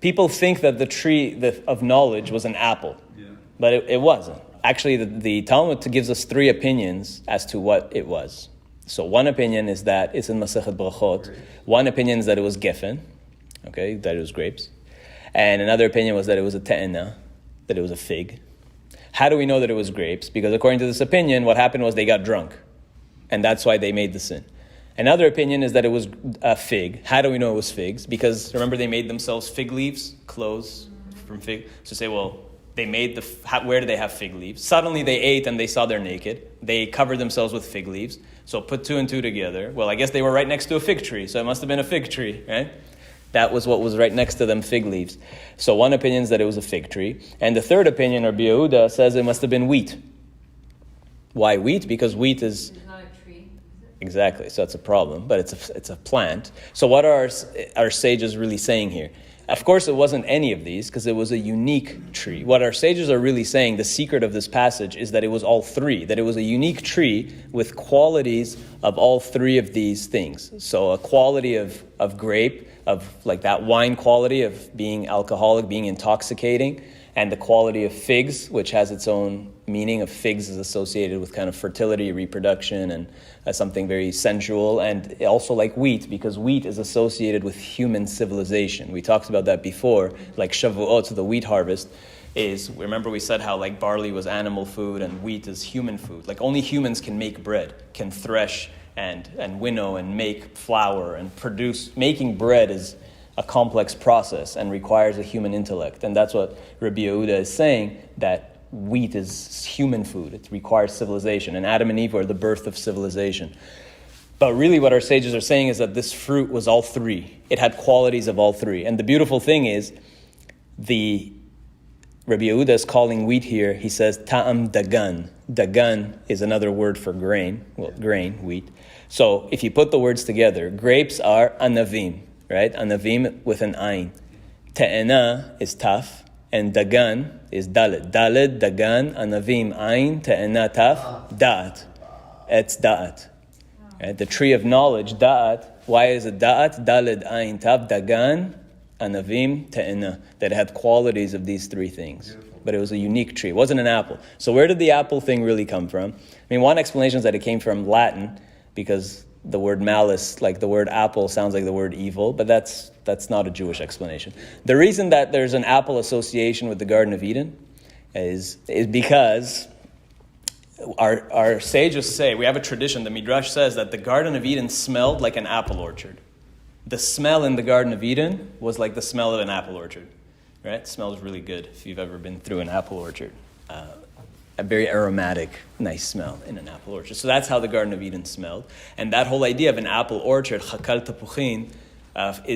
People think that the tree of knowledge was an apple, but it wasn't. Actually, the Talmud gives us three opinions as to what it was. So one opinion is that it's in Masechet Brachot. One opinion is that it was geffen, okay, that it was grapes. And another opinion was that it was a te'ena, that it was a fig. How do we know that it was grapes? Because according to this opinion, what happened was they got drunk. And that's why they made the sin. Another opinion is that it was a fig. How do we know it was figs? Because remember they made themselves fig leaves, clothes from fig. So say, well, they made where do they have fig leaves? Suddenly they ate and they saw they're naked. They covered themselves with fig leaves. So put two and two together. Well, I guess they were right next to a fig tree. So it must have been a fig tree, right? That was what was right next to them, fig leaves. So one opinion is that it was a fig tree. And the third opinion, Rabbi Yehuda, says it must have been wheat. Why wheat? Because wheat is... It's not a tree, is it? Exactly, so that's a problem, but it's a plant. So what are our sages really saying here? Of course, it wasn't any of these, because it was a unique tree. What our sages are really saying, the secret of this passage, is that it was all three, that it was a unique tree with qualities of all three of these things. So a quality of grape, of like that wine quality of being alcoholic, being intoxicating, and the quality of figs, which has its own meaning of figs is associated with kind of fertility, reproduction, and something very sensual, and also like wheat, because wheat is associated with human civilization. We talked about that before, like Shavuot, the wheat harvest, remember we said how like barley was animal food and wheat is human food. Like only humans can make bread, can thresh and winnow and make flour and produce. Making bread is a complex process and requires a human intellect. And that's what Rabbi Yehuda is saying, that wheat is human food. It requires civilization. And Adam and Eve are the birth of civilization. But really what our sages are saying is that this fruit was all three. It had qualities of all three. And the beautiful thing is, Rabbi Yehuda is calling wheat here, he says, ta'am dagan. Dagan is another word for grain. Well, grain, wheat. So if you put the words together, grapes are anavim. Right? Anavim with an ayin. Te'ena is taf, and dagan is dalet. Dalet, dagan, anavim, ayin, te'ena, taf, da'at. It's da'at. Right? The tree of knowledge, da'at. Why is it da'at? Dalet, ayin, taf, dagan, anavim, te'ena. That had qualities of these three things. Beautiful. But it was a unique tree. It wasn't an apple. So where did the apple thing really come from? I mean, one explanation is that it came from Latin, because the word malice, like the word apple, sounds like the word evil, but that's not a Jewish explanation. The reason that there's an apple association with the Garden of Eden is because our sages say, we have a tradition, the Midrash says that the Garden of Eden smelled like an apple orchard. The smell in the Garden of Eden was like the smell of an apple orchard, right? It smells really good if you've ever been through an apple orchard. A very aromatic, nice smell in an apple orchard. So that's how the Garden of Eden smelled. And that whole idea of an apple orchard, chakal tapuchin,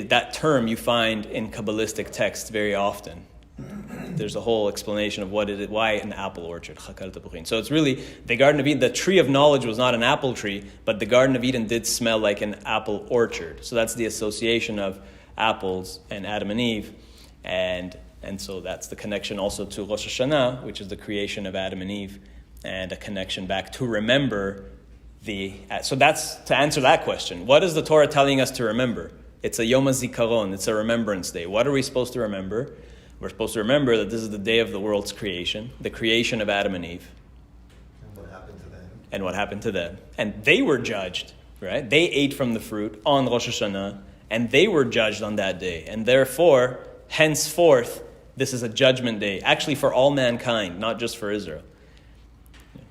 that term you find in Kabbalistic texts very often. There's a whole explanation of why an apple orchard, chakal tapuchin. So it's really, the Garden of Eden, the tree of knowledge was not an apple tree, but the Garden of Eden did smell like an apple orchard. So that's the association of apples and Adam and Eve. And so that's the connection also to Rosh Hashanah, which is the creation of Adam and Eve, and a connection back to remember so that's to answer that question. What is the Torah telling us to remember? It's a Yom HaZikaron, it's a remembrance day. What are we supposed to remember? We're supposed to remember that this is the day of the world's creation, the creation of Adam and Eve. And what happened to them. And they were judged, right? They ate from the fruit on Rosh Hashanah, and they were judged on that day. And therefore, henceforth, this is a judgment day, actually for all mankind, not just for Israel.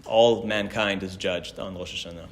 All mankind is judged on Rosh Hashanah.